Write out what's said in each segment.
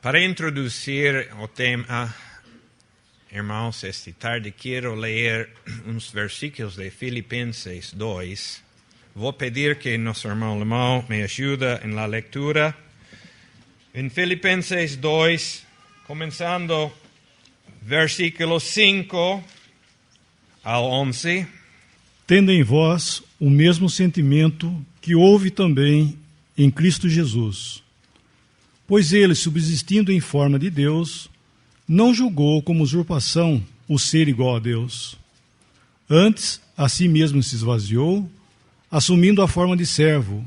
Para introduzir o tema, irmãos, esta tarde quero ler uns versículos de Filipenses 2. Vou pedir que nosso irmão alemão me ajude na leitura. Em Filipenses 2, começando versículo 5 ao 11. Tendo em vós o mesmo sentimento que houve também em Cristo Jesus. Pois ele, subsistindo em forma de Deus, não julgou como usurpação o ser igual a Deus. Antes, a si mesmo se esvaziou, assumindo a forma de servo,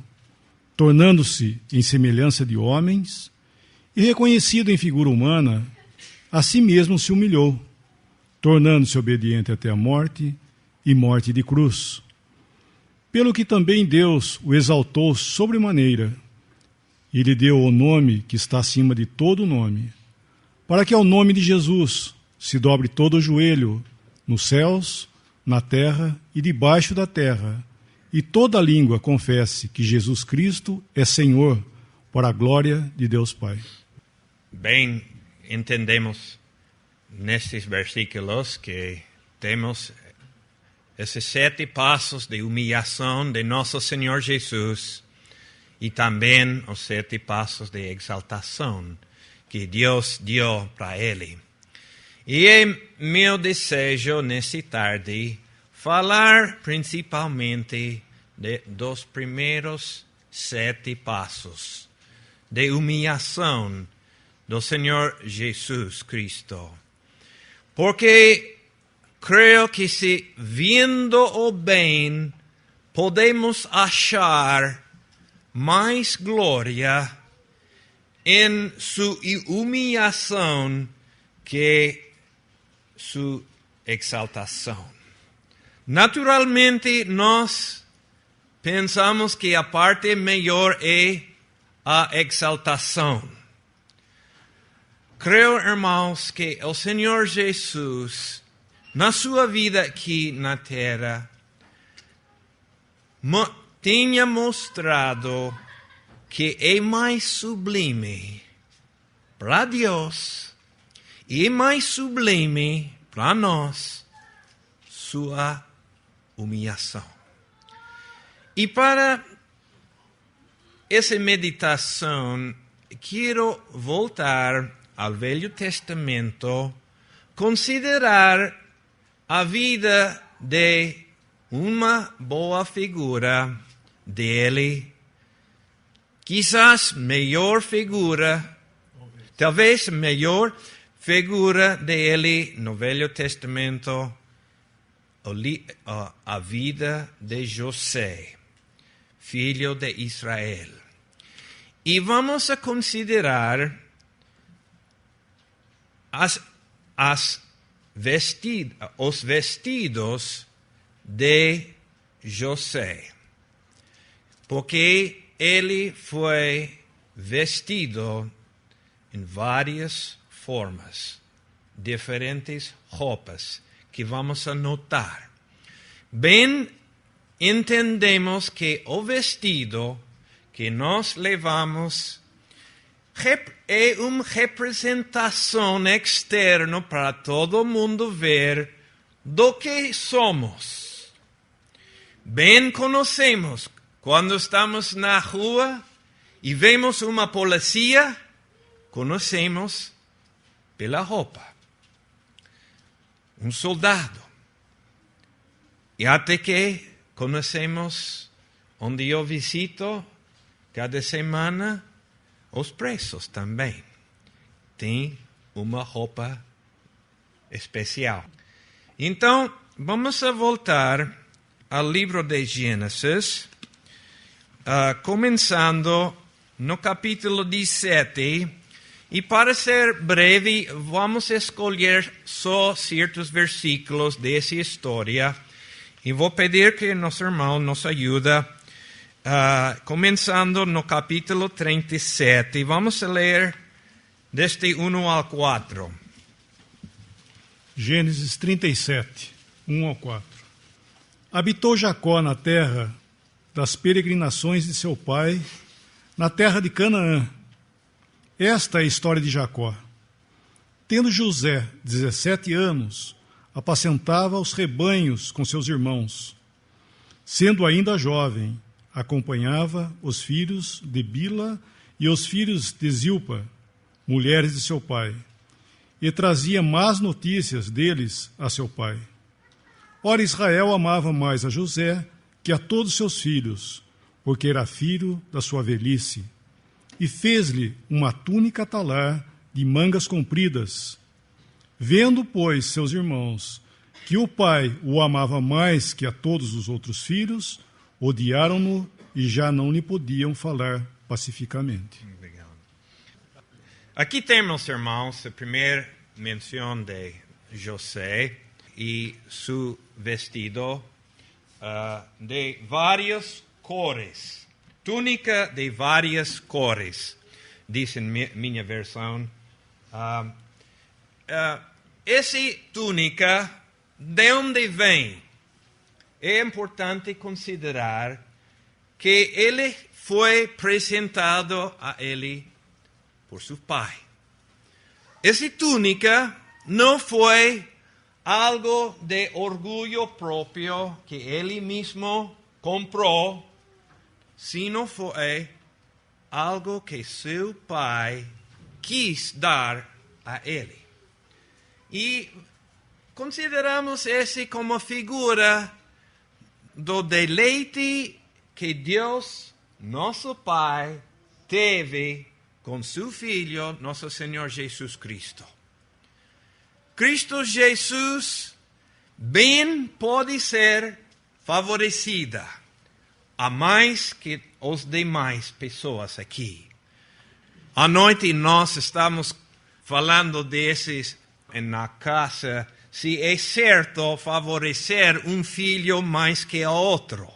tornando-se em semelhança de homens, e reconhecido em figura humana, a si mesmo se humilhou, tornando-se obediente até a morte e morte de cruz. Pelo que também Deus o exaltou sobremaneira, e lhe deu o nome que está acima de todo nome, para que ao nome de Jesus se dobre todo o joelho, nos céus, na terra e debaixo da terra, e toda língua confesse que Jesus Cristo é Senhor, para a glória de Deus Pai. Bem, entendemos nestes versículos que temos esses 7 passos de humilhação de nosso Senhor Jesus e também os 7 passos de exaltação que Deus deu para ele. E é meu desejo nesta tarde falar principalmente dos primeiros 7 passos de humilhação do Senhor Jesus Cristo. Porque creio que se vendo o bem, podemos achar mais glória em sua humilhação que sua exaltação. Naturalmente, nós pensamos que a parte melhor é a exaltação. Creio, irmãos, que o Senhor Jesus, na sua vida aqui na terra, tenha mostrado que é mais sublime para Deus e é mais sublime para nós sua humilhação. E para essa meditação, quero voltar ao Velho Testamento, considerar a vida de uma boa figura dele, quizás melhor figura, talvez melhor figura dele no Velho Testamento, a vida de José, filho de Israel. E vamos a considerar os vestidos de José, porque ele foi vestido em várias formas, diferentes roupas, que vamos a notar. Bem, entendemos que o vestido que nós levamos é uma representação externa para todo mundo ver do que somos. Bem conhecemos quando estamos na rua e vemos uma polícia, conhecemos pela roupa. Um soldado. E até que conhecemos onde eu visito cada semana, os presos também têm uma roupa especial. Então, vamos a voltar ao livro de Gênesis, começando no capítulo 17. E para ser breve, vamos escolher só certos versículos dessa história. E vou pedir que nosso irmão nos ajude, começando no capítulo 37. Vamos ler desde 1 ao 4. Gênesis 37, 1 ao 4. Habitou Jacó na terra das peregrinações de seu pai, na terra de Canaã. Esta é a história de Jacó. Tendo José 17 anos, apacentava os rebanhos com seus irmãos. Sendo ainda jovem, acompanhava os filhos de Bila e os filhos de Zilpa, mulheres de seu pai, e trazia más notícias deles a seu pai. Ora, Israel amava mais a José que a todos seus filhos, porque era filho da sua velhice, e fez-lhe uma túnica talar de mangas compridas. Vendo, pois, seus irmãos, que o pai o amava mais que a todos os outros filhos, odiaram-no e já não lhe podiam falar pacificamente. Aqui temos, irmãos, a primeira menção de José e seu vestido de várias cores. Túnica de várias cores, diz em minha versão. Essa túnica, de onde vem? É importante considerar que ele foi apresentado a ele por seu pai. Essa túnica não foi algo de orgulho próprio que ele mesmo comprou, sino foi algo que seu pai quis dar a ele. E consideramos esse como figura do deleite que Deus, nosso Pai, teve com seu Filho, nosso Senhor Jesus Cristo. Cristo Jesus bem pode ser favorecida a mais que os demais pessoas aqui. À noite nós estamos falando desses na casa, se é certo favorecer um filho mais que o outro.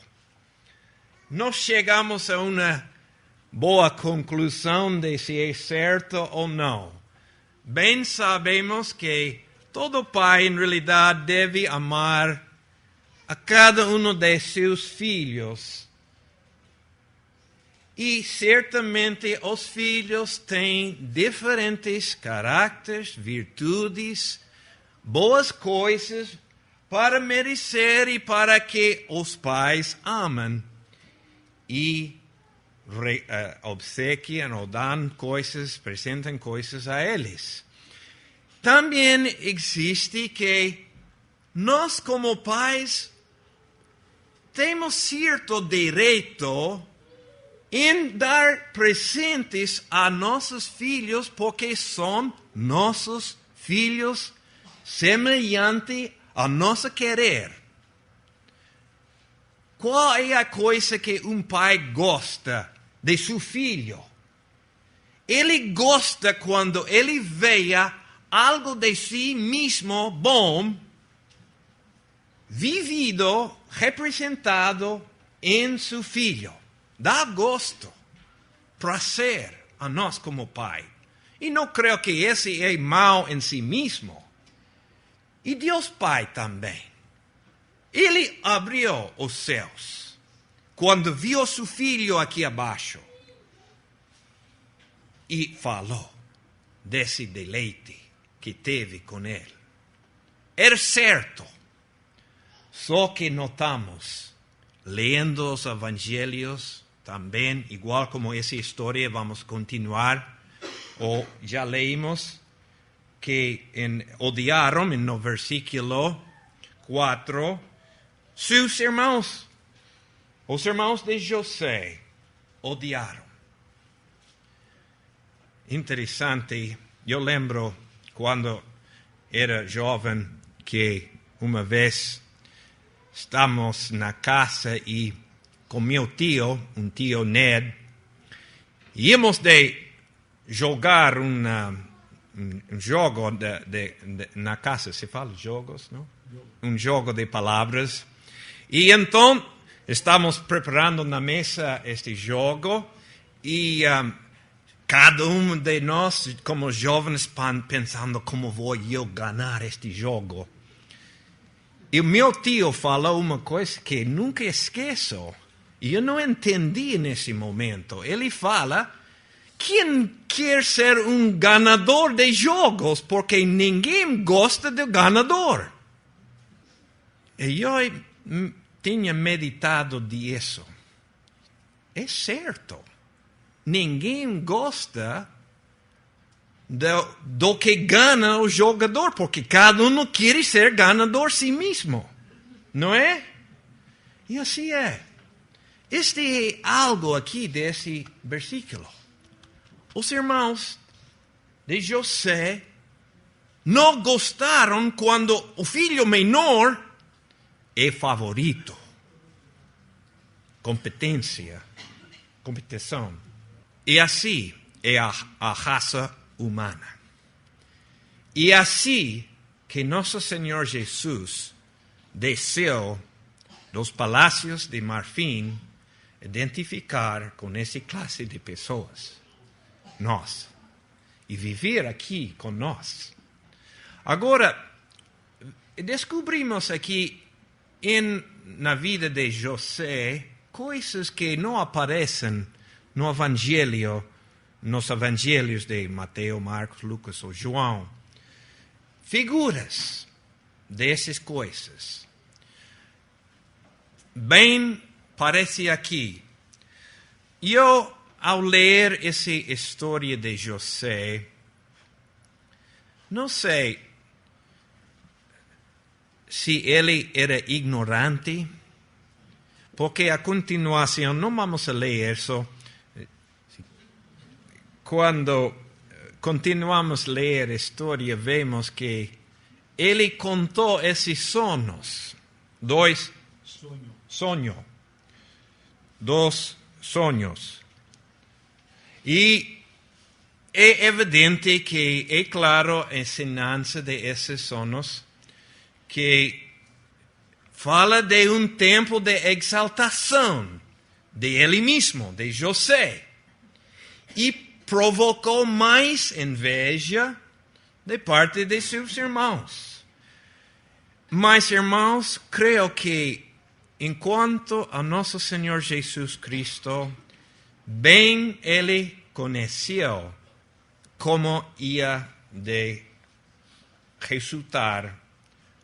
Nós chegamos a uma boa conclusão de se é certo ou não. Bem sabemos que todo pai, em realidade, deve amar a cada um de seus filhos. E, certamente, os filhos têm diferentes caracteres, virtudes, boas coisas para merecer e para que os pais amem e obsequiam ou dão coisas, apresentam coisas a eles. Também existe que nós, como pais, temos certo direito em dar presentes a nossos filhos, porque são nossos filhos semelhante a nosso querer. Qual é a coisa que um pai gosta de seu filho? Ele gosta quando ele veja algo de si mesmo bom, vivido, representado em seu filho. Dá gosto, prazer a nós como pai. E não creio que esse é mal em si mesmo. E Deus Pai também. Ele abriu os céus quando viu seu filho aqui abaixo e falou desse deleite que teve com ele. Era certo. Só que notamos, lendo os evangelhos, também, igual como essa história, vamos continuar, ou já leímos, que odiaram, no versículo 4, seus irmãos, os irmãos de José, odiaram. Interessante, eu lembro quando era jovem que uma vez estamos na casa e com meu tio, um tio Ned, íamos de jogar um jogo na casa. Se fala jogos, não? Um jogo de palavras. E então estamos preparando na mesa este jogo e cada um de nós, como jovens, pensando como vou eu ganhar este jogo. E o meu tio falou uma coisa que nunca esqueço. E eu não entendi nesse momento. Ele fala quem quer ser um ganador de jogos? Porque ninguém gosta do ganador. E eu tinha meditado disso. É certo. Ninguém gosta do que ganha o jogador, porque cada um quer ser ganador si mesmo. Não é? E assim é. Este é algo aqui desse versículo. Os irmãos de José não gostaram quando o filho menor é favorito. Competição. E assim é a raça humana. E assim que nosso Senhor Jesus desceu dos palácios de marfim, identificar com essa classe de pessoas. Nós. E viver aqui com nós. Agora, descobrimos aqui na vida de José coisas que não aparecem no Evangelho, nos Evangelhos de Mateus, Marcos, Lucas ou João. Figuras dessas coisas. Bem, parece aqui. Eu, ao ler essa história de José, não sei se ele era ignorante, porque a continuação, não vamos a ler isso. Quando continuamos a ler a história, vemos que ele contou esses sonhos. Dois sonhos. E é evidente que, é claro, a ensinança de esses sonhos, que fala de um tempo de exaltação de ele mesmo, de José. E provocou mais inveja de parte de seus irmãos. Mas, irmãos, creio que enquanto a nosso Senhor Jesus Cristo, bem ele conheceu como ia de resultar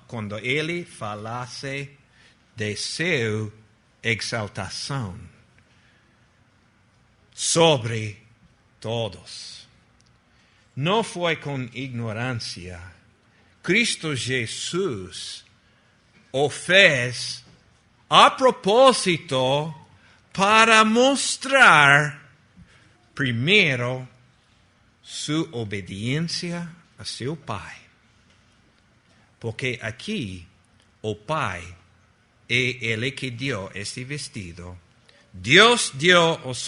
quando ele falasse de sua exaltação sobre todos. Não foi com ignorância. Cristo Jesus o fez a propósito para mostrar, primeiro, sua obediência a seu Pai. Porque aqui, o Pai é ele que deu este vestido. Deus deu os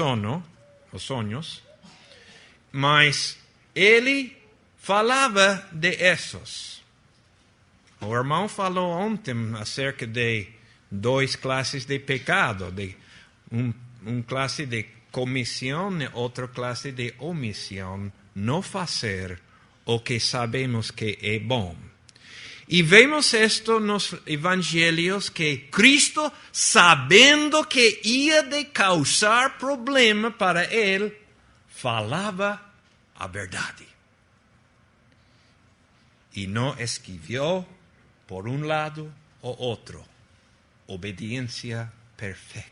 sonhos, mas ele falava de esses. O irmão falou ontem acerca de duas classes de pecado, de classe de comissão e outra classe de omissão, não fazer o que sabemos que é bom. E vemos isto nos evangelhos, que Cristo, sabendo que ia de causar problema para ele, falava a verdade. E não esquiviu por um lado ou outro. Obediência perfeita.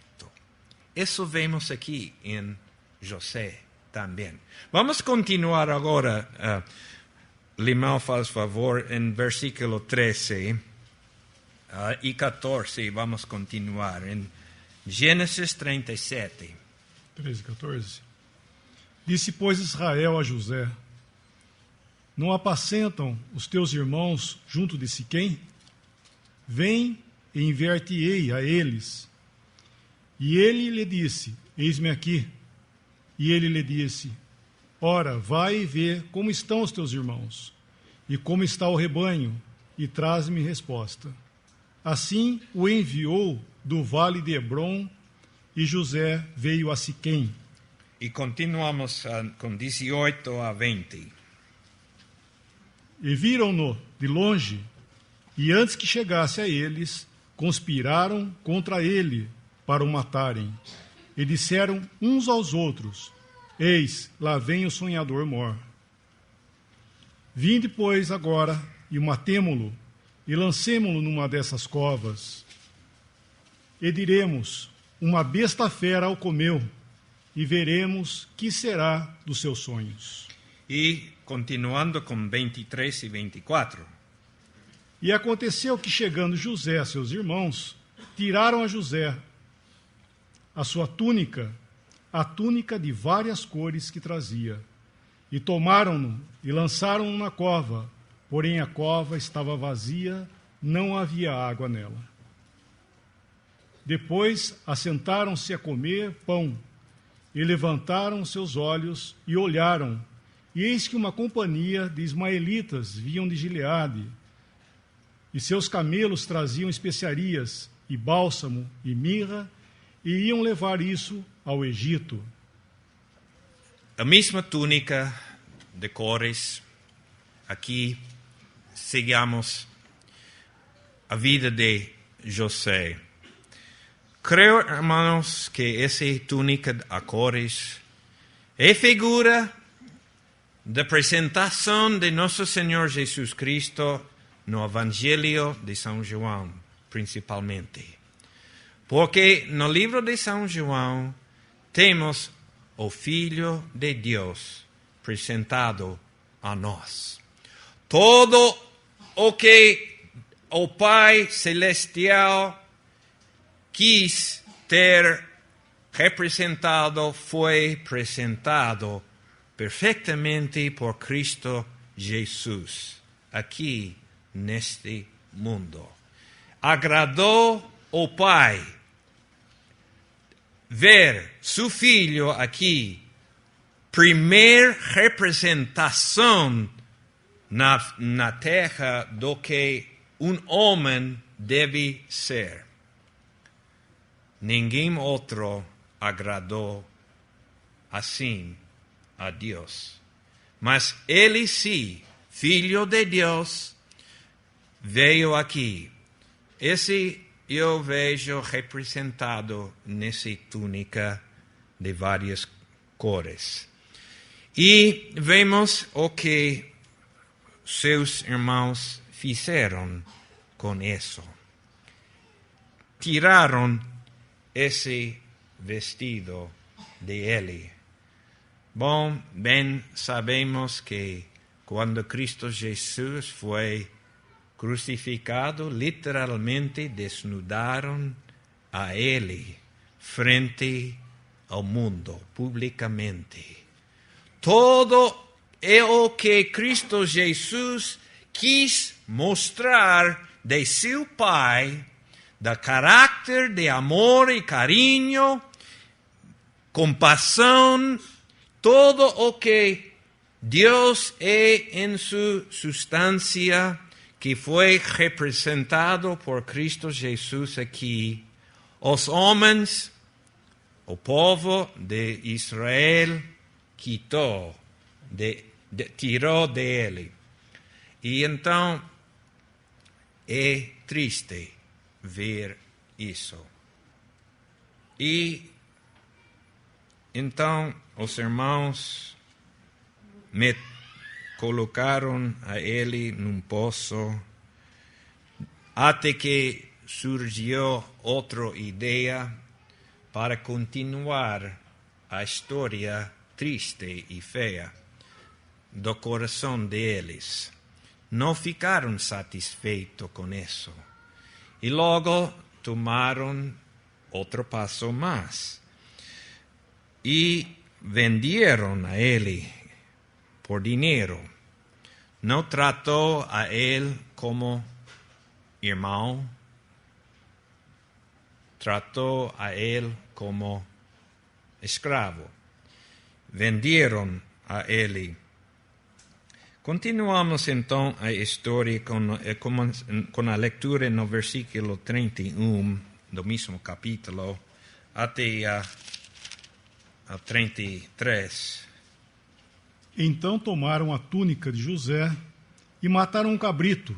Isso vemos aqui em José também. Vamos continuar agora. Limão, faz favor, em versículo 13 e 14, vamos continuar. Em Gênesis 37. 13 e 14. Disse, pois, Israel a José: não apacentam os teus irmãos junto de Siquém? Vem e enviar-te-ei a eles. E ele lhe disse: eis-me aqui. E ele lhe disse: ora, vai e vê como estão os teus irmãos, e como está o rebanho, e traz-me resposta. Assim o enviou do vale de Hebrom, e José veio a Siquém. E continuamos com 18 a 20. E viram-no de longe, e antes que chegasse a eles, conspiraram contra ele para o matarem. E disseram uns aos outros: Eis, lá vem o sonhador mor. Vinde, pois, agora, e matemo-lo, e lancemo-lo numa dessas covas. E diremos, uma besta fera o comeu, e veremos que será dos seus sonhos. E continuando com 23 e 24. E aconteceu que, chegando José a seus irmãos, tiraram a José a sua túnica, a túnica de várias cores que trazia, e tomaram-no e lançaram-no na cova, porém a cova estava vazia, não havia água nela. Depois assentaram-se a comer pão, e levantaram seus olhos e olharam, e eis que uma companhia de ismaelitas vinham de Gileade, e seus camelos traziam especiarias, e bálsamo, e mirra, e iam levar isso ao Egito. A mesma túnica de cores. Aqui sigamos a vida de José. Creio, hermanos, que essa túnica a cores é figura da apresentação de nosso Senhor Jesus Cristo no Evangelho de São João, principalmente. Porque no livro de São João temos o Filho de Deus apresentado a nós. Todo o que o Pai Celestial quis ter representado foi apresentado perfeitamente por Cristo Jesus, aqui neste mundo. Agradou o Pai ver seu Filho aqui, primeira representação na terra do que um homem deve ser. Ninguém outro agradou assim a Deus. Mas ele sim, Filho de Deus, veio aqui. Esse eu vejo representado nessa túnica de várias cores. E vemos o que seus irmãos fizeram com isso. Tiraram esse vestido de ele. Bom, bem sabemos que quando Cristo Jesus foi crucificado, literalmente desnudaram a ele frente ao mundo, publicamente. Todo é o que Cristo Jesus quis mostrar de seu Pai, do caráter de amor e carinho, compaixão, todo o que Deus é em sua substância, que foi representado por Cristo Jesus aqui. Os homens, o povo de Israel, tirou dele. E então, é triste ver isso. E então, os irmãos me colocaram a ele num poço, até que surgiu outra ideia para continuar a história triste e feia do coração deles. Não ficaram satisfeitos com isso. E logo tomaram outro passo mais. E venderam a ele por dinheiro. Não tratou a ele como irmão, tratou a ele como escravo. Venderam a ele. Continuamos então a história com a leitura no versículo 31 do mesmo capítulo até a 33. Então tomaram a túnica de José e mataram um cabrito,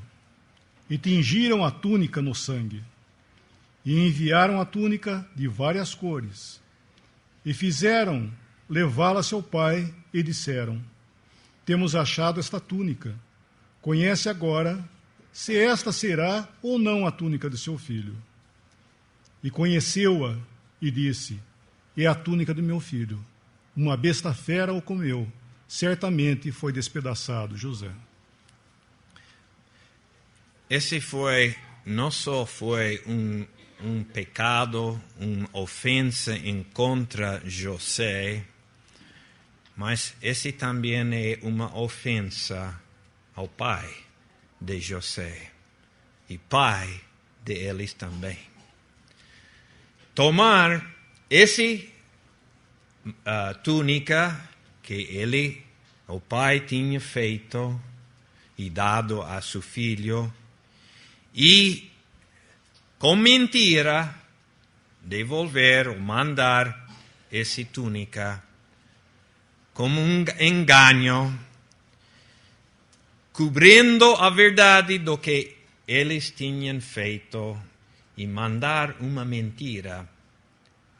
e tingiram a túnica no sangue, e enviaram a túnica de várias cores, e fizeram levá-la a seu pai e disseram: temos achado esta túnica. Conhece agora se esta será ou não a túnica de seu filho. E conheceu-a e disse: é a túnica de meu filho. Uma besta fera o comeu. Certamente foi despedaçado José. Esse não só foi um pecado, uma ofensa em contra José, mas esse também é uma ofensa ao pai de José e pai de eles também. Tomar esse túnica que o pai tinha feito e dado a seu filho, e com mentira devolver ou mandar essa túnica como um engano, cobrindo a verdade do que eles tinham feito e mandar uma mentira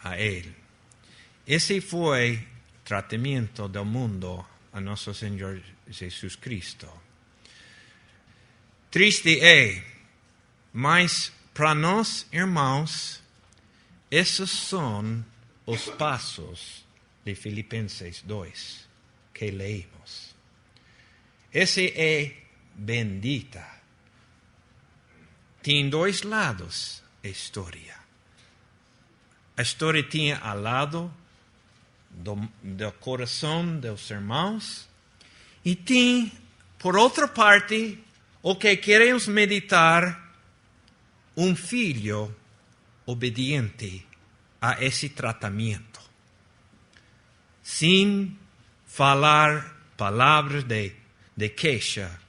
a ele. Esse foi o tratamento do mundo a nosso Senhor Jesus Cristo. Triste é, mas para nós, irmãos, esses são os passos de Filipenses 2 que leímos. Esse é bendita. Tem dois lados a história. A história tinha ao lado do coração dos irmãos e tem, por outra parte, o que queremos meditar, um filho obediente a esse tratamento, sem falar palavras de queixa,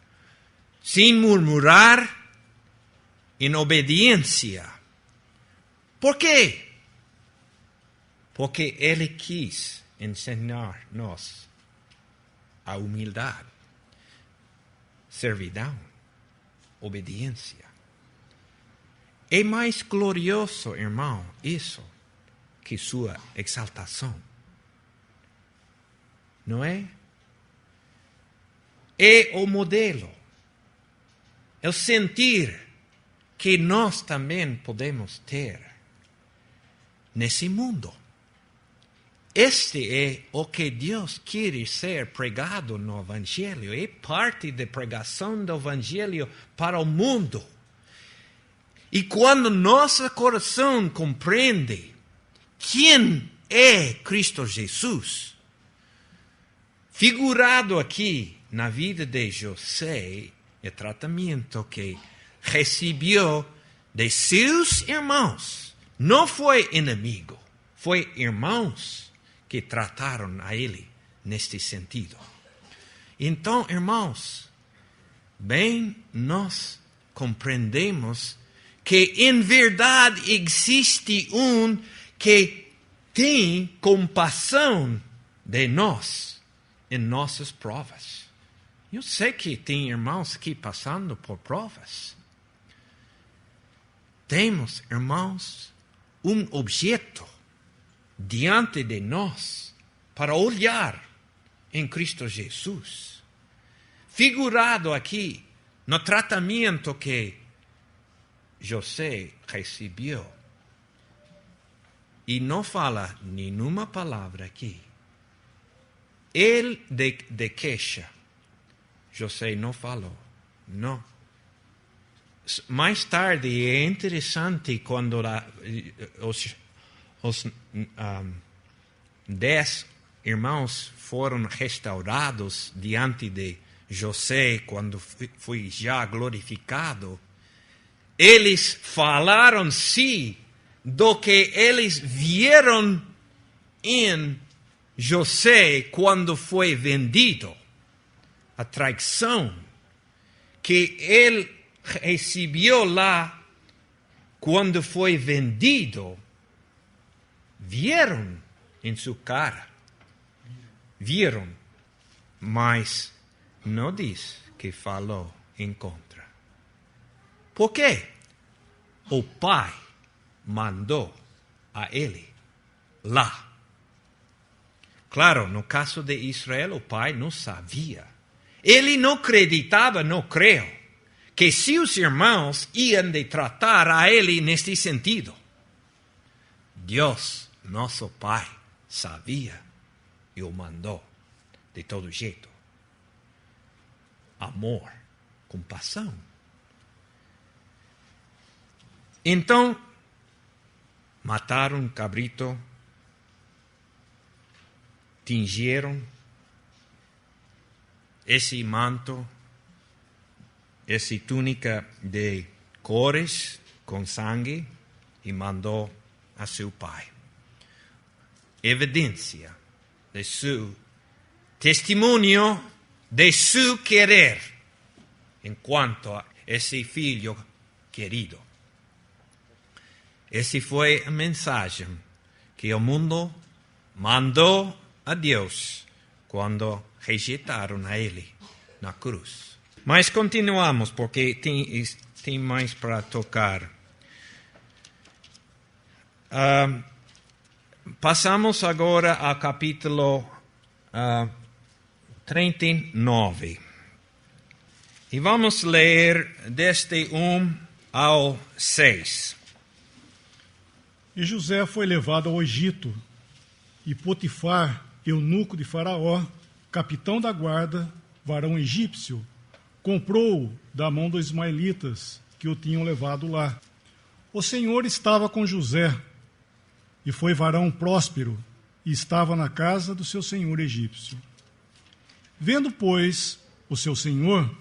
sem murmurar, em obediência. Por quê? Porque ele quis ensinar-nos a humildade, servidão, obediência. É mais glorioso, irmão, isso, que sua exaltação. Não é? É o modelo, é o sentir que nós também podemos ter nesse mundo. Este é o que Deus quer ser pregado no Evangelho. É parte da pregação do Evangelho para o mundo. E quando nosso coração compreende quem é Cristo Jesus, figurado aqui na vida de José, o tratamento que recebeu de seus irmãos, não foi inimigo, foi irmãos que trataram a ele neste sentido. Então, irmãos, bem nós compreendemos que em verdade existe um que tem compaixão de nós em nossas provas. Eu sei que tem irmãos aqui passando por provas. Temos, irmãos, um objeto diante de nós para olhar em Cristo Jesus. Figurado aqui no tratamento que José recebeu. E não fala nenhuma palavra aqui. Ele de queixa. José não falou. Não. Mais tarde é interessante quando os 10 irmãos foram restaurados diante de José quando foi já glorificado. Eles falaram sim do que eles viram em José quando foi vendido. A traição que ele recebeu lá quando foi vendido. Vieram em sua cara. Viram, mas não diz que falou em contra. Por quê? O pai mandou a ele lá. Claro, no caso de Israel, o pai não sabia. Ele não acreditava, não creio, que seus irmãos iam de tratar a ele neste sentido. Deus, nosso Pai, sabia e o mandou de todo jeito. Amor, compaixão. Então, mataram um cabrito, tingiram esse manto, essa túnica de cores com sangue e mandou a seu pai. Evidência de seu testemunho de seu querer enquanto a esse filho querido. Essa foi a mensagem que o mundo mandou a Deus quando rejeitaram a ele na cruz. Mas continuamos, porque tem mais para tocar. Passamos agora ao capítulo 39. E vamos ler desde 1 ao 6. E José foi levado ao Egito, e Potifar, eunuco de Faraó, capitão da guarda, varão egípcio, comprou-o da mão dos ismaelitas que o tinham levado lá. O Senhor estava com José, e foi varão próspero, e estava na casa do seu senhor egípcio. Vendo, pois, o seu senhor,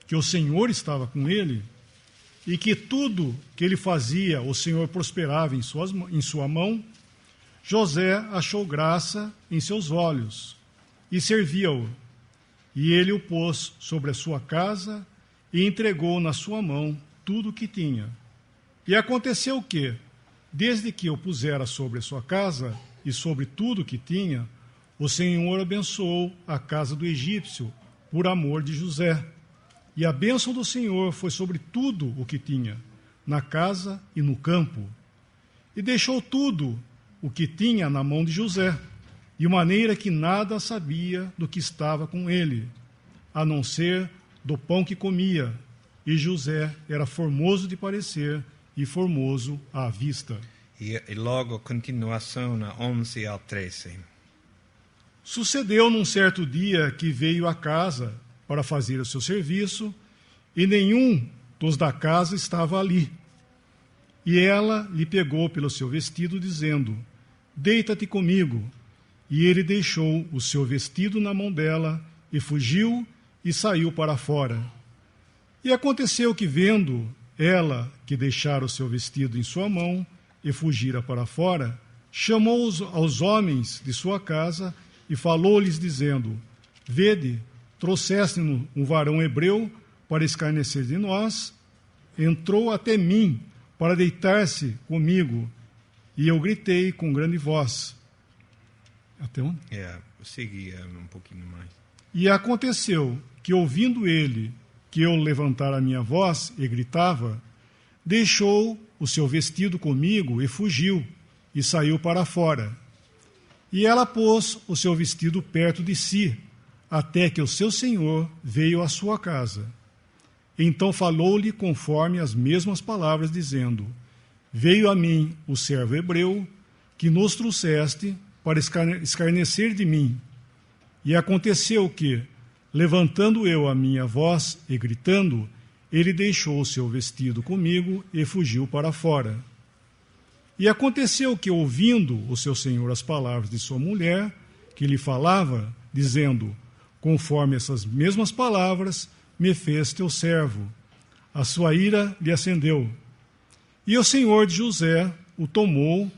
que o Senhor estava com ele, e que tudo que ele fazia o Senhor prosperava em sua mão, José achou graça em seus olhos, e servia-o. E ele o pôs sobre a sua casa, e entregou na sua mão tudo o que tinha. E aconteceu que, desde que o pusera sobre a sua casa, e sobre tudo o que tinha, o Senhor abençoou a casa do egípcio, por amor de José. E a bênção do Senhor foi sobre tudo o que tinha, na casa e no campo. E deixou tudo o que tinha na mão de José, de maneira que nada sabia do que estava com ele, a não ser do pão que comia. E José era formoso de parecer e formoso à vista. E logo, continuação, 11 ao 13. Sucedeu num certo dia que veio à casa para fazer o seu serviço, e nenhum dos da casa estava ali. E ela lhe pegou pelo seu vestido, dizendo: deita-te comigo. E ele deixou o seu vestido na mão dela, e fugiu, e saiu para fora. E aconteceu que, vendo ela que deixara o seu vestido em sua mão, e fugira para fora, chamou aos homens de sua casa, e falou-lhes, dizendo: vede, trouxeste-nos um varão hebreu para escarnecer de nós, entrou até mim para deitar-se comigo, e eu gritei com grande voz. Até onde? Segui um pouquinho mais. E aconteceu que, ouvindo ele que eu levantara a minha voz e gritava, deixou o seu vestido comigo e fugiu, e saiu para fora. E ela pôs o seu vestido perto de si, até que o seu senhor veio à sua casa. Então falou-lhe conforme as mesmas palavras, dizendo: veio a mim o servo hebreu, que nos trouxeste para escarnecer de mim. E aconteceu que, levantando eu a minha voz e gritando, ele deixou o seu vestido comigo e fugiu para fora. E aconteceu que, ouvindo o seu senhor as palavras de sua mulher, que lhe falava, dizendo: conforme essas mesmas palavras, me fez teu servo. A sua ira lhe acendeu. E o senhor de José o tomou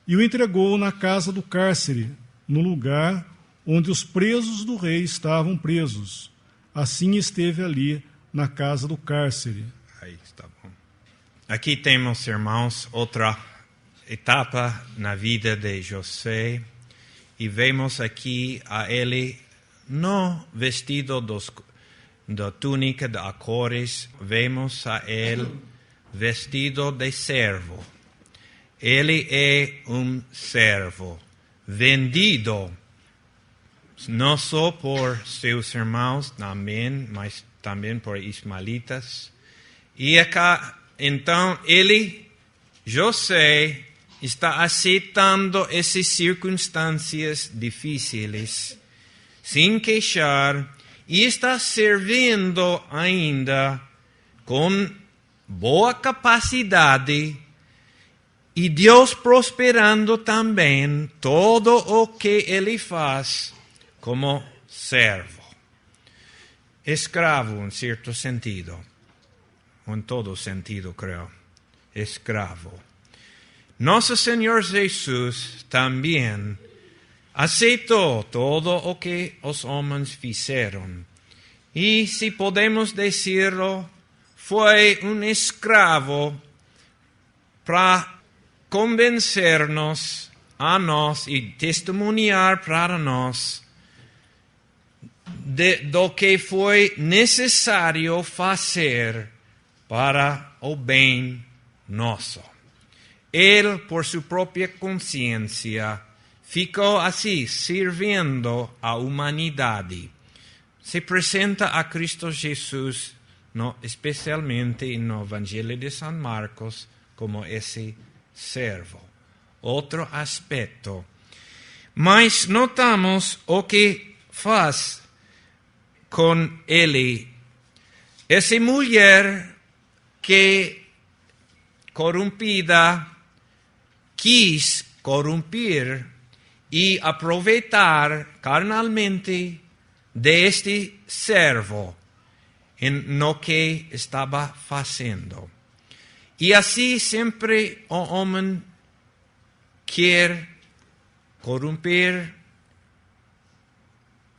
e o entregou na casa do cárcere, no lugar onde os presos do rei estavam presos. Assim esteve ali na casa do cárcere. Aí está bom. Aqui temos, irmãos, outra etapa na vida de José, e vemos aqui a ele não vestido da túnica de cores, vemos a ele vestido de servo. Ele é um servo vendido no solo por sus hermanos, también, mas también por ismaelitas. Y acá, entonces, él, yo sé, está aceptando esas circunstancias difíciles, sin queixar, y está sirviendo ainda con boa capacidade, e Deus prosperando também todo o que ele faz como servo. Escravo, em certo sentido, em todo sentido, creio, escravo. Nosso Senhor Jesus também aceitou todo o que os homens fizeram. E, se podemos decirlo, foi um escravo para convencer-nos a nós e testemunhar para nós do que foi necessário fazer para o bem nosso. Ele, por sua própria consciência, ficou assim, servindo a humanidade. Se apresenta a Cristo Jesus, especialmente no Evangelho de São Marcos, como esse servo. Outro aspecto. Mas notamos o que faz com ele. Essa mulher que, corrompida, quis corromper e aproveitar carnalmente deste servo no que estava fazendo. E assim sempre o homem quer corromper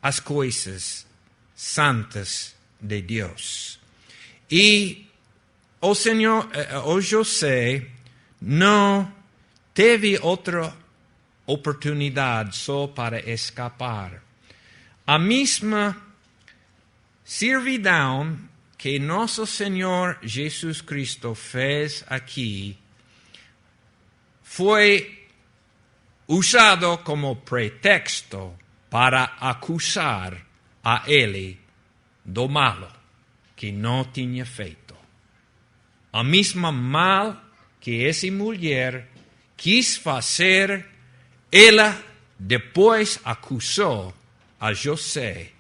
as coisas santas de Deus. E o Senhor, o José, não teve outra oportunidade só para escapar. A mesma servidão que nosso Senhor Jesus Cristo fez aqui foi usado como pretexto para acusar a ele do mal que não tinha feito. A mesma mal que essa mulher quis fazer, ela depois acusou a José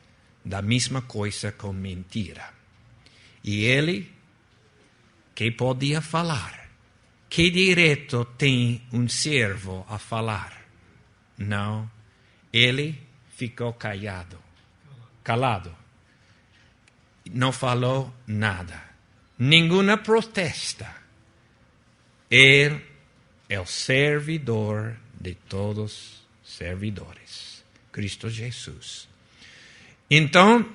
da mesma coisa com mentira. E ele, que podia falar? Que direito tem um servo a falar? Não, ele ficou calado. Não falou nada. Nenhuma protesta. Ele é o servidor de todos os servidores. Cristo Jesus. Então,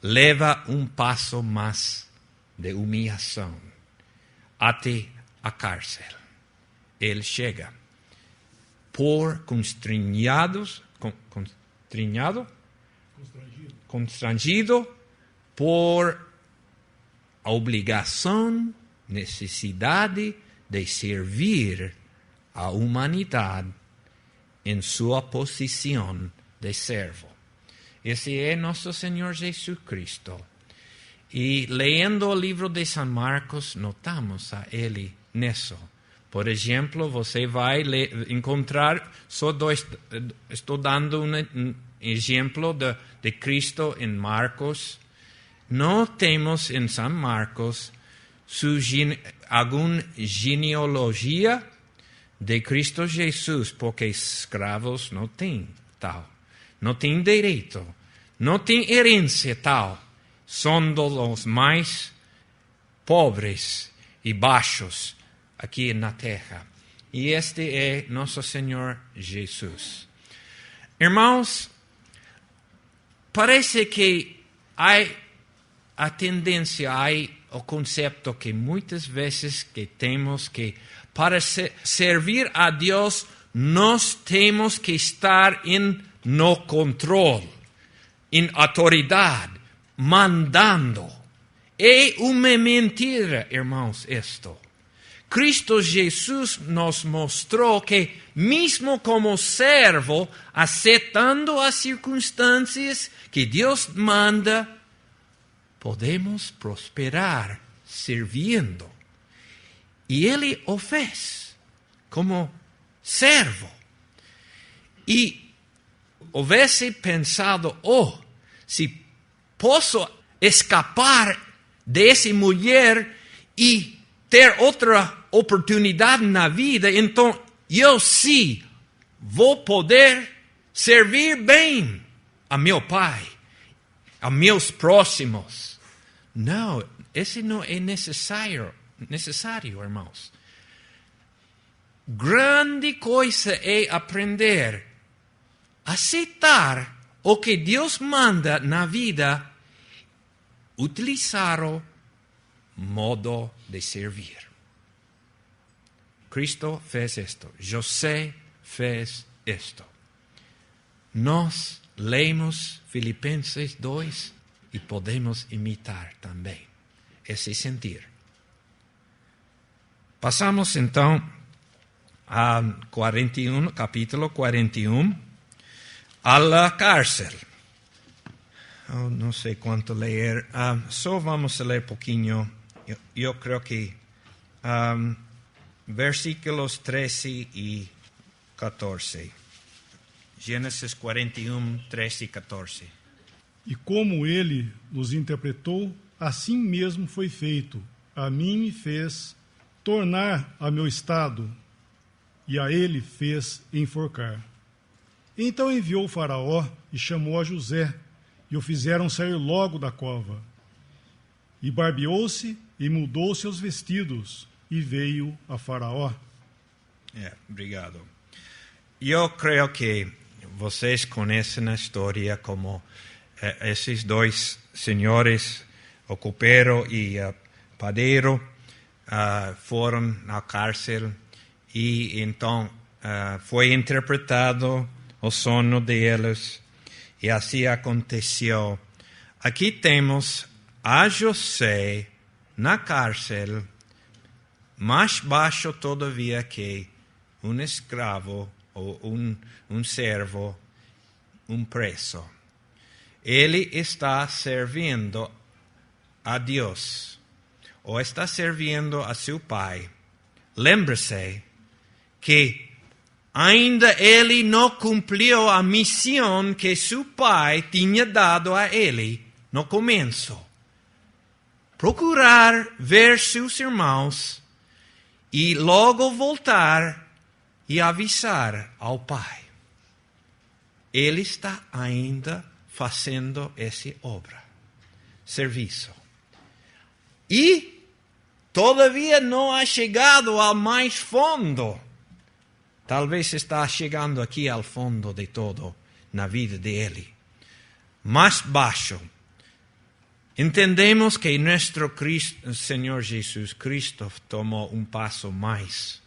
leva um passo mais de humilhação até a cárcere. Ele chega constrangido por a obrigação, necessidade de servir a humanidade em sua posição de servo. Esse é nosso Senhor Jesus Cristo. E lendo o livro de São Marcos, notamos a ele nisso. Por exemplo, você vai encontrar, estou dando um exemplo de Cristo em Marcos. Não temos em São Marcos alguma genealogia de Cristo Jesus, porque escravos não têm tal. Não têm direito, não têm herência tal. São dos mais pobres e baixos aqui na terra. E este é nosso Senhor Jesus. Irmãos, parece que há a tendência, há o conceito que muitas vezes que temos que, para servir a Deus, nós temos que estar no controle, em autoridade, mandando. É uma mentira, irmãos, isto. Cristo Jesús nos mostró que mismo como servo, aceptando as circunstancias que Dios manda, podemos prosperar sirviendo. Y Él o fez como servo. Y hubiese pensado, si posso escapar de esa mujer y ter outra oportunidade na vida, então eu sim vou poder servir bem a meu pai, a meus próximos. Não, esse não é necessário, irmãos. Grande coisa é aprender a aceitar o que Deus manda na vida, utilizar o modo de servir. Cristo fez esto. José fez esto. Nós leemos Filipenses 2 e podemos imitar também esse sentir. Passamos então a capítulo 41, a la cárcel. Não sei quanto ler, só vamos a ler pouquinho. Eu creio que versículos 13 e 14. Gênesis 41, 13 e 14. E como ele nos interpretou, assim mesmo foi feito. A mim me fez tornar a meu estado, e a ele fez enforcar. Então enviou o Faraó e chamou a José, e o fizeram sair logo da cova. E barbeou-se e mudou seus vestidos, e veio a Faraó. Obrigado. Eu creio que vocês conhecem a história como esses dois senhores, o copeiro e o padeiro, foram à cárcel e então foi interpretado o sono deles e assim aconteceu. Aqui temos a José na cárcel, mais baixo todavia que um escravo ou um servo, um preso. Ele está servindo a Deus, ou está servindo a seu pai. Lembre-se que ainda ele não cumpriu a missão que seu pai tinha dado a ele no começo. Procurar ver seus irmãos e logo voltar e avisar ao pai. Ele está ainda fazendo essa obra, serviço. E todavia não ha chegado ao mais fundo. Talvez está chegando aqui ao fundo de todo na vida dele. Mais baixo. Entendemos que nosso Senhor Jesus Cristo tomou um passo mais,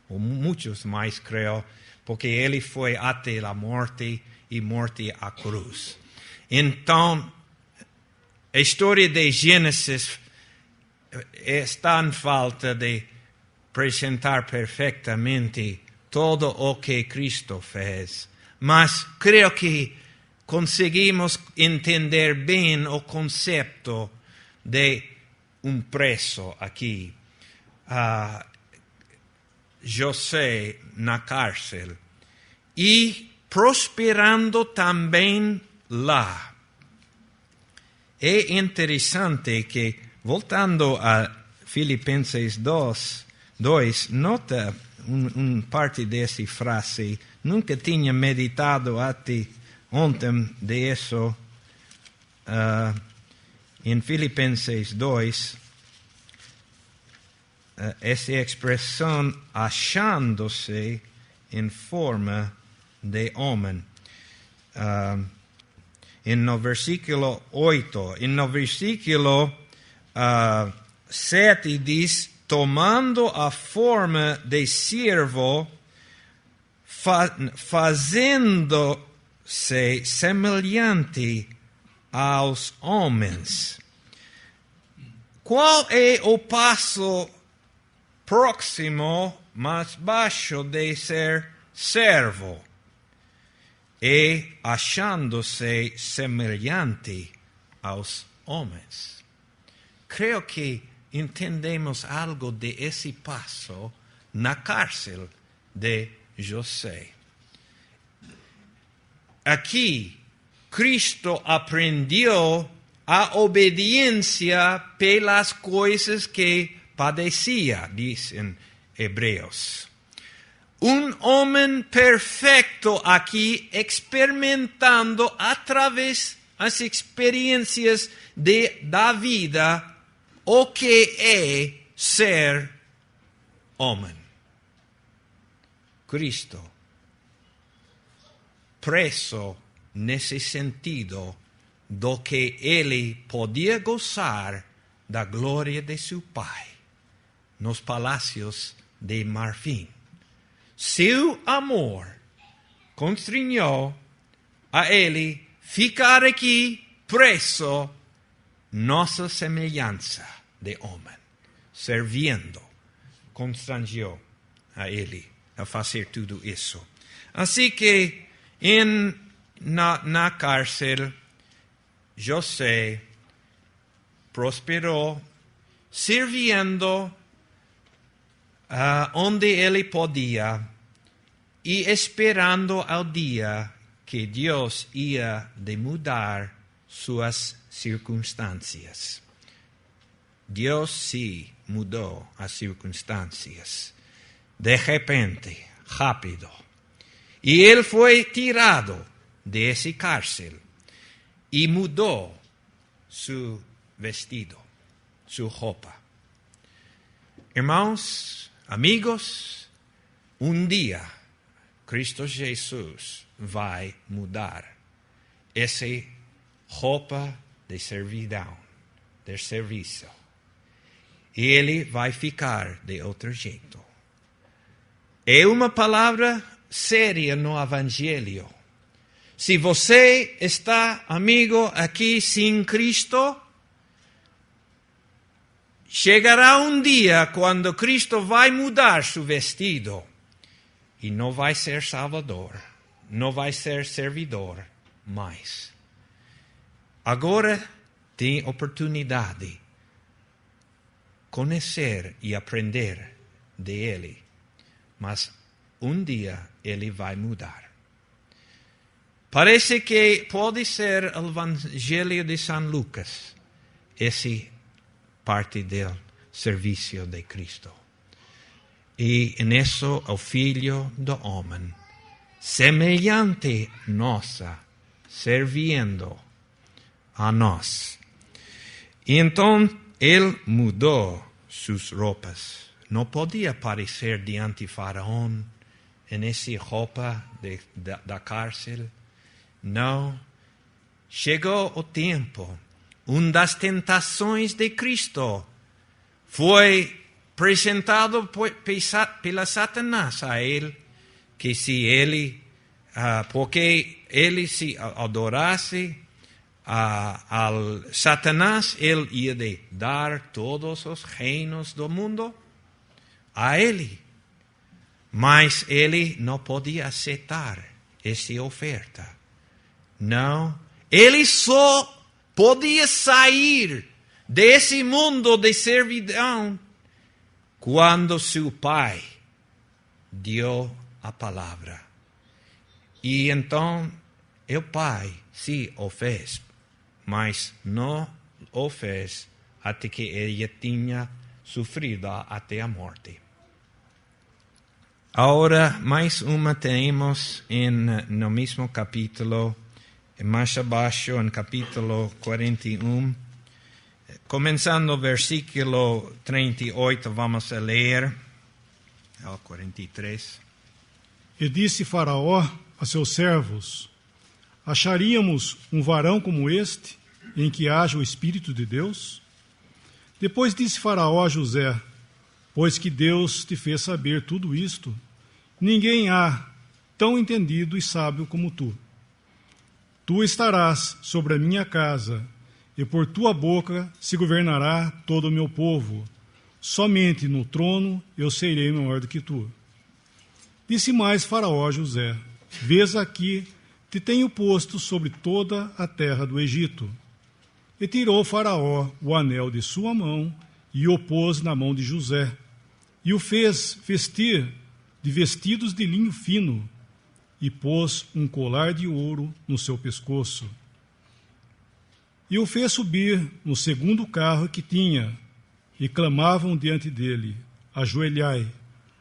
ou muitos mais, creio, porque ele foi até a morte e morte à cruz. Então, a história de Gênesis está em falta de apresentar perfeitamente todo o que Cristo fez. Mas creio que conseguimos entender bem o conceito de um preso aqui. José na cárcel e prosperando também lá. É interessante que, voltando a Filipenses 2, nota parte dessa frase. Nunca tinha meditado até ontem de isso. Em Filipenses 2, essa expressão achando-se em forma de homem. No versículo 8, no versículo 7 diz, tomando a forma de servo, fazendo-se semelhante aos homens. Qual é o passo próximo más baixo de ser servo, e achándose semelhante aos homens. Creo que entendemos algo de esse passo na cárcel de José. Aqui, Cristo aprendeu a obediência pelas coisas que padecia, dizem Hebreus. Homem perfeito aqui experimentando através das experiências da vida o que é ser homem. Cristo, preso nesse sentido do que ele podia gozar da glória de seu Pai nos palácios de marfim. Seu amor constringiu a ele ficar aqui preso, nossa semelhança de homem, servindo, constrangiu a ele a fazer tudo isso. Assim que na cárcel, José prosperou, servindo onde ele podia e esperando ao dia que Deus ia de mudar suas circunstâncias. Deus sim mudou as circunstâncias. De repente, rápido. E ele foi tirado desse cárcel e mudou seu vestido, sua roupa. Irmãos, amigos, dia Cristo Jesus vai mudar essa roupa de servidão, de serviço. E ele vai ficar de outro jeito. É uma palavra séria no Evangelho. Se você está, amigo, aqui sem Cristo, chegará dia quando Cristo vai mudar seu vestido e não vai ser salvador, não vai ser servidor mais. Agora tem oportunidade de conhecer e aprender de Ele, mas dia Ele vai mudar. Parece que pode ser o Evangelho de São Lucas, essa parte do serviço de Cristo. E nisso o Filho do Homem, semelhante nossa, servindo a nós. E então ele mudou suas roupas. Não podia aparecer diante de Faraó nessa roupa da cárcel. Não. Chegou o tempo. Uma das tentações de Cristo foi apresentado pela Satanás a ele, que se ele, porque ele se adorasse ao Satanás, ele ia de dar todos os reinos do mundo a ele. Mas ele não podia aceitar essa oferta. Não. Ele só podia sair desse mundo de servidão quando seu pai deu a palavra. E então o pai sim o fez, mas não o fez até que ele tinha sofrido até a morte. Agora, mais uma temos no mesmo capítulo, mais abaixo, no capítulo 41, começando o versículo 38, vamos a ler ao 43. E disse Faraó a seus servos: acharíamos um varão como este, em que haja o Espírito de Deus? Depois disse Faraó a José: pois que Deus te fez saber tudo isto, ninguém há tão entendido e sábio como tu. Tu estarás sobre a minha casa, e por tua boca se governará todo o meu povo, somente no trono eu serei maior do que tu. Disse mais Faraó a José: vês aqui, te tenho posto sobre toda a terra do Egito. E tirou Faraó o anel de sua mão e o pôs na mão de José, e o fez vestir de vestidos de linho fino, e pôs um colar de ouro no seu pescoço. E o fez subir no segundo carro que tinha, e clamavam diante dele: ajoelhai.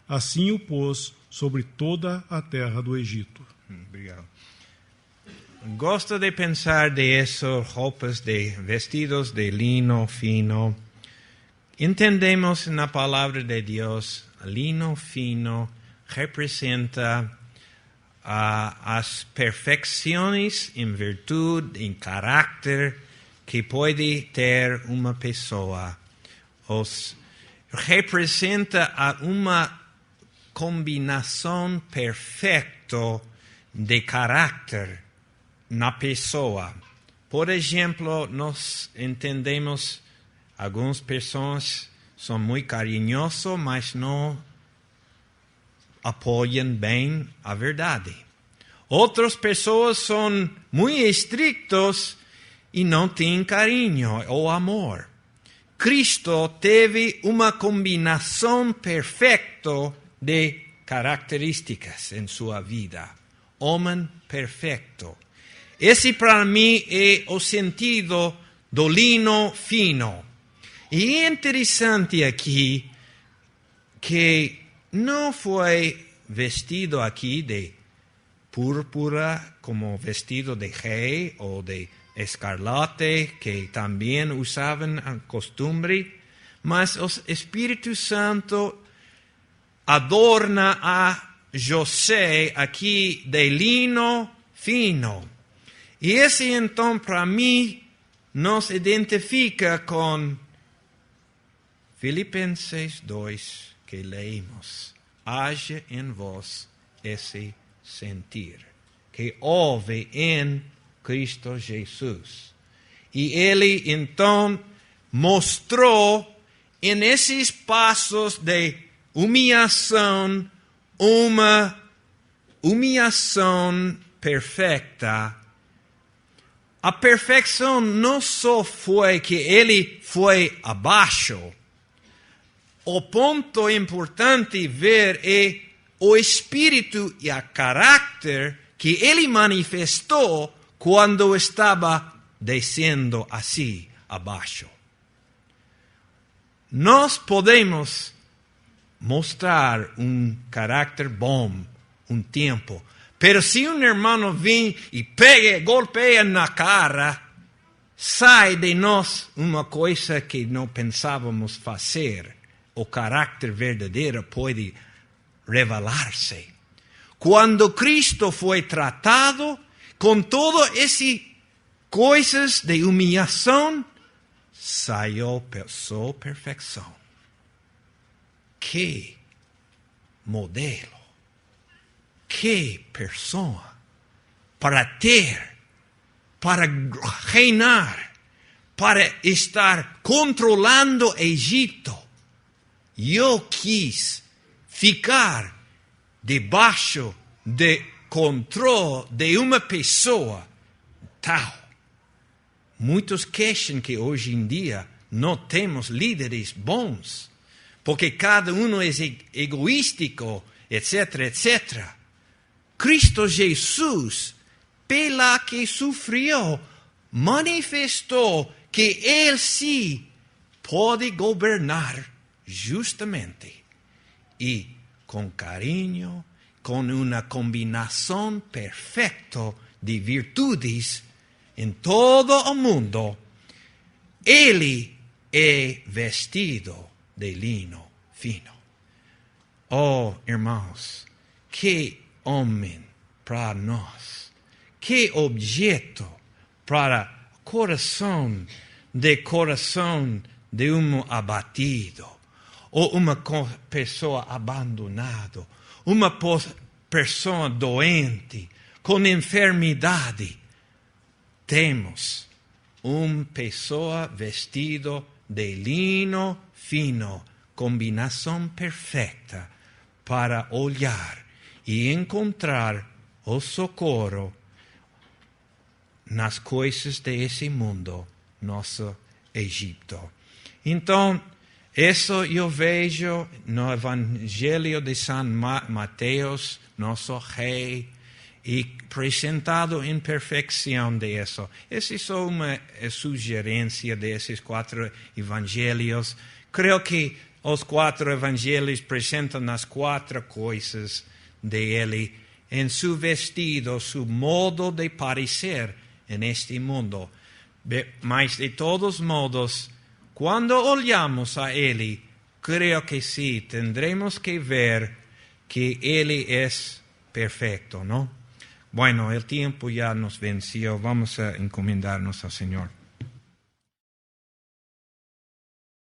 Assim o pôs sobre toda a terra do Egito. Obrigado. Gosto de pensar de essas roupas de vestidos de lino fino. Entendemos na palavra de Deus, lino fino representa as perfeições em virtude, em caráter que pode ter uma pessoa. Representa uma combinação perfeita de caráter na pessoa. Por exemplo, nós entendemos algumas pessoas são muito carinhosas, mas não apoiam bem a verdade. Outras pessoas são muito estritas e não têm carinho ou amor. Cristo teve uma combinação perfeita de características em sua vida. Homem perfeito. Esse para mim é o sentido do lino fino. E é interessante aqui que não foi vestido aqui de púrpura como vestido de rei ou de escarlate, que também usavam a costumbre, mas o Espírito Santo adorna a José aqui de lino fino. E esse então para mim nos identifica com Filipenses 2, que leímos. Haja em vós esse sentir que houve em Cristo Jesus. E ele então mostrou em esses passos de humilhação uma humilhação perfeita. A perfeição não só foi que ele foi abaixo. O ponto importante ver é o espírito e o caráter que ele manifestou quando estava descendo assim abaixo. Nós podemos mostrar caráter bom tempo, pero se irmão vem e golpeia na cara, sai de nós uma coisa que não pensávamos fazer. O caráter verdadeiro pode revelar-se. Quando Cristo foi tratado com todas essas coisas de humilhação, saiu sua perfeição. Que modelo, que pessoa para ter, para reinar, para estar controlando Egito. Eu quis ficar debaixo de controle de uma pessoa tal. Muitos queixam que hoje em dia não temos líderes bons, porque cada um é egoístico, etc, etc. Cristo Jesus, pela que sofreu, manifestou que Ele sim pode governar justamente e com carinho, com uma combinação perfeita de virtudes em todo o mundo. Ele é vestido de lino fino. Oh, irmãos, que homem para nós, que objeto para coração de um abatido, ou uma pessoa abandonada, uma pessoa doente, com enfermidade. Temos uma pessoa vestida de lino fino, combinación perfecta para olhar y encontrar el socorro nas coisas de esse mundo, nosso Egipto. Então, isso eu vejo no Evangelho de São Mateus, nosso rei, e apresentado em perfeição de isso. Essa é só uma sugerência desses 4 evangelhos. Creio que os 4 evangelhos apresentam as 4 coisas de ele em seu vestido, seu modo de parecer neste mundo. Mas, de todos modos, quando olhamos a ele, creio que sim, tendremos que ver que ele é perfeito, ¿no? Bueno, el tiempo ya nos venció. Vamos a encomendarnos al Señor.